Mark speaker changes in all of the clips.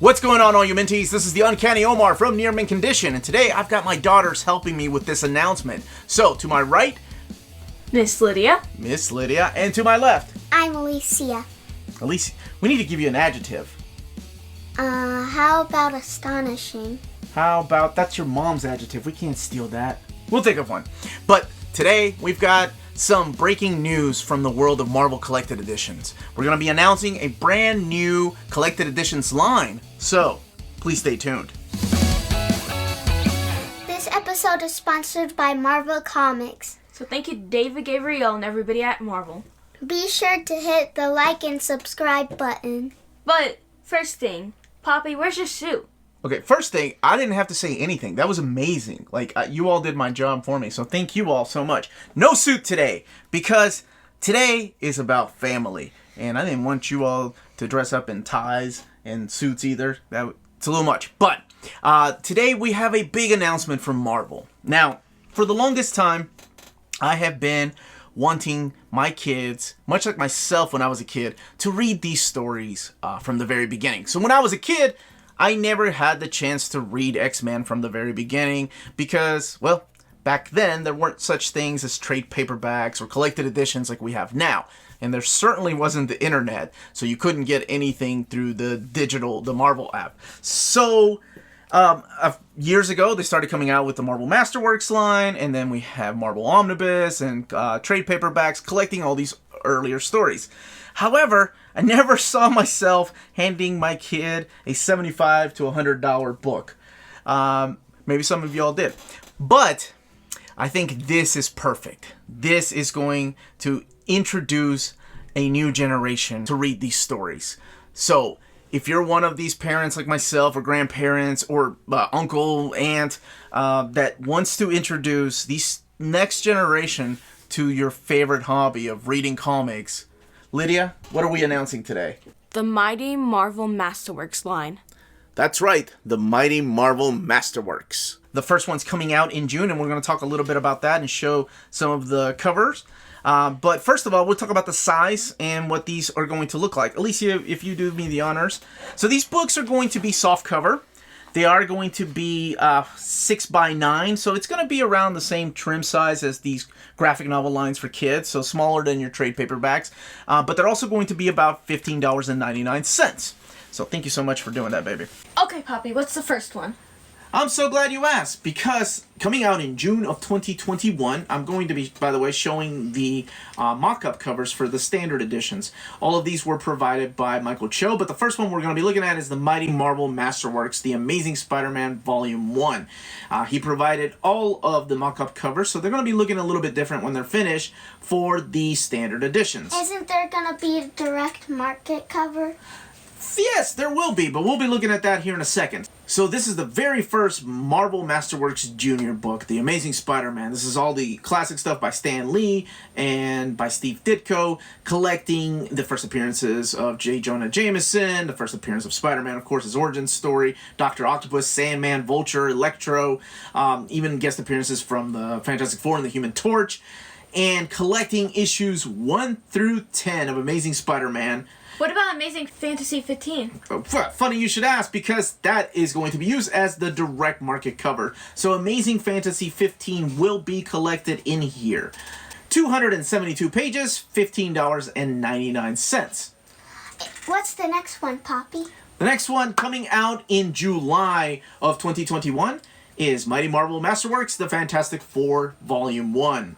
Speaker 1: What's going on, all you Minties? This is the Uncanny Omar from Near Mint Condition, and today I've got my daughters helping me with this announcement. So, to my right,
Speaker 2: Miss Lydia,
Speaker 1: and to my left,
Speaker 3: I'm Alicia.
Speaker 1: Alicia. We need to give you an adjective.
Speaker 3: How about astonishing?
Speaker 1: How about, that's your mom's adjective. We can't steal that. We'll think of one. But today, we've got some breaking news from the world of Marvel Collected Editions. We're going to be announcing a brand new Collected Editions line. So, please stay tuned.
Speaker 3: This episode is sponsored by Marvel Comics.
Speaker 2: so thank you David Gabriel and everybody at Marvel.
Speaker 3: Be sure to hit the like and subscribe button.
Speaker 2: But first thing, Poppy, where's your suit?
Speaker 1: Okay, first thing, I didn't have to say anything. That was amazing. You all did my job for me, so thank you all so much. No suit today, because today is about family. And I didn't want you all to dress up in ties and suits either. It's a little much. But today we have a big announcement from Marvel. Now, for the longest time, I have been wanting my kids, much like myself when I was a kid, to read these stories from the very beginning. So when I was a kid, I never had the chance to read X-Men from the very beginning because, well, back then there weren't such things as trade paperbacks or collected editions like we have now. And there certainly wasn't the internet, so you couldn't get anything through the Marvel app. So, years ago, they started coming out with the Marvel MASTERWORKS line, and then we have Marvel Omnibus and trade paperbacks collecting all these earlier stories. However, I never saw myself handing my kid a $75 to $100 book. Maybe some of y'all did. But I think this is perfect. This is going to introduce a new generation to read these stories. So, if you're one of these parents like myself or grandparents or uncle, aunt that wants to introduce these next generation to your favorite hobby of reading comics, Lydia, what are we announcing today?
Speaker 2: The Mighty Marvel Masterworks line.
Speaker 1: That's right, the Mighty Marvel Masterworks. The first one's coming out in June, and we're going to talk a little bit about that and show some of the covers. But first of all, we'll talk about the size and what these are going to look like. Alicia, if you do me the honors. So these books are going to be soft cover. They are going to be 6x9, so it's going to be around the same trim size as these graphic novel lines for kids, so smaller than your trade paperbacks. But they're also going to be about $15.99. So thank you so much for doing that, baby.
Speaker 2: Okay, Poppy, what's the first one?
Speaker 1: I'm so glad you asked, because coming out in June of 2021, I'm going to be, by the way, showing the mock-up covers for the standard editions. All of these were provided by Michael Cho, but the first one we're going to be looking at is the Mighty Marvel Masterworks, The Amazing Spider-Man Volume 1. He provided all of the mock-up covers, so they're going to be looking a little bit different when they're finished for the standard editions.
Speaker 3: Isn't there gonna be a direct market cover?
Speaker 1: Yes, there will be, but we'll be looking at that here in a second. So this is the very first Marvel Masterworks Junior book, The Amazing Spider-Man. This is all the classic stuff by Stan Lee and by Steve Ditko, collecting the first appearances of J. Jonah Jameson, the first appearance of Spider-Man, of course, his origin story, Dr. Octopus, Sandman, Vulture, Electro, even guest appearances from the Fantastic Four and the Human Torch, and collecting issues 1 through 10 of Amazing Spider-Man.
Speaker 2: What about Amazing Fantasy 15?
Speaker 1: Funny you should ask, because that is going to be used as the direct market cover. So Amazing Fantasy 15 will be collected in here. 272 pages, $15.99.
Speaker 3: What's the next one, Poppy?
Speaker 1: The next one coming out in July of 2021 is Mighty Marvel Masterworks, The Fantastic Four, Volume 1.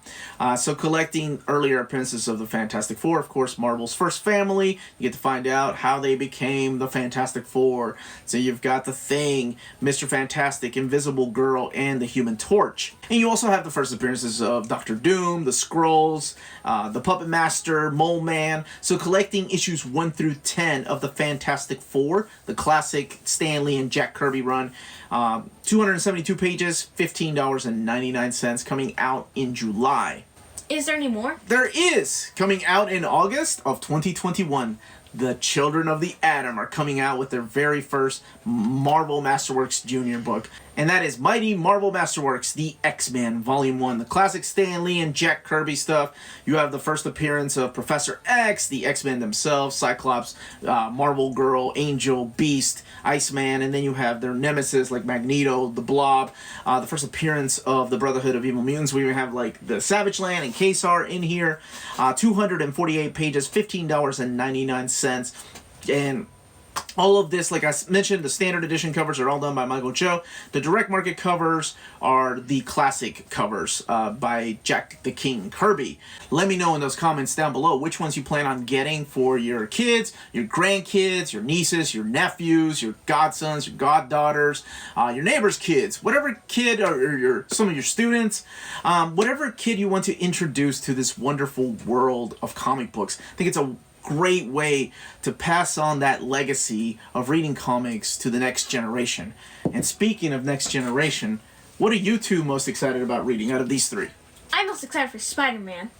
Speaker 1: So collecting earlier appearances of the Fantastic Four, of course, Marvel's first family. You get to find out how they became the Fantastic Four. So you've got the Thing, Mr. Fantastic, Invisible Girl, and the Human Torch. And you also have the first appearances of Doctor Doom, the Skrulls, the Puppet Master, Mole Man. So collecting issues 1 through 10 of the Fantastic Four, the classic Stan Lee and Jack Kirby run. 272 pages, $15.99, coming out in July.
Speaker 2: Is there any more?
Speaker 1: There is! Coming out in August of 2021. the Children of the Atom are coming out with their very first Marvel Masterworks Junior book. And that is Mighty Marvel Masterworks, the X-Men, Volume 1. The classic Stan Lee and Jack Kirby stuff. You have the first appearance of Professor X, the X-Men themselves, Cyclops, Marvel Girl, Angel, Beast, Iceman, and then you have their nemesis like Magneto, the Blob. The first appearance of the Brotherhood of Evil Mutants. We even have like the Savage Land and Kesar in here. 248 pages, $15.99. And all of this, like I mentioned, the standard edition covers are all done by Michael Joe. The direct market covers are the classic covers by Jack the King Kirby. Let me know in those comments down below which ones you plan on getting for your kids, your grandkids, your nieces, your nephews, your godsons, your goddaughters, your neighbor's kids, whatever kid or some of your students, whatever kid you want to introduce to this wonderful world of comic books. I think it's a great way to pass on that legacy of reading comics to the next generation. And speaking of next generation, what are you two most excited about reading out of these three?
Speaker 2: I'm most excited for Spider-Man.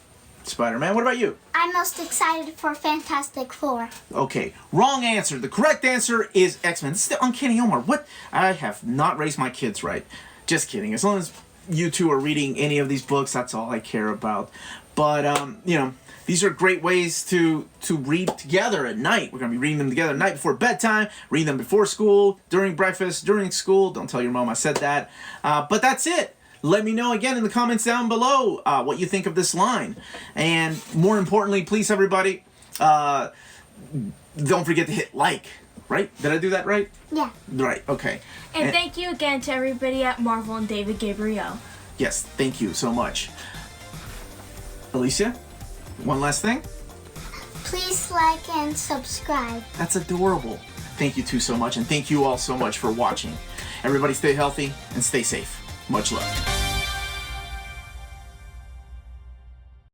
Speaker 1: Spider-Man, what about you?
Speaker 3: I'm most excited for Fantastic Four.
Speaker 1: Okay, wrong answer. The correct answer is X-Men. This is the Uncanny Omar. What? I have not raised my kids right. Just kidding. As long as you two are reading any of these books, that's all I care about. But, you know, these are great ways to read together at night. We're going to be reading them together at night before bedtime, read them before school, during breakfast, during school. Don't tell your mom I said that. But that's it. Let me know again in the comments down below what you think of this line. And more importantly, please, everybody, don't forget to hit like. Right? Did I do that right?
Speaker 3: Yeah.
Speaker 1: Right, okay.
Speaker 2: And thank you again to everybody at Marvel and David Gabriel.
Speaker 1: Yes, thank you so much. Alicia, one last thing?
Speaker 3: Please like and subscribe.
Speaker 1: That's adorable. Thank you two so much, and thank you all so much for watching. Everybody stay healthy and stay safe. Much love.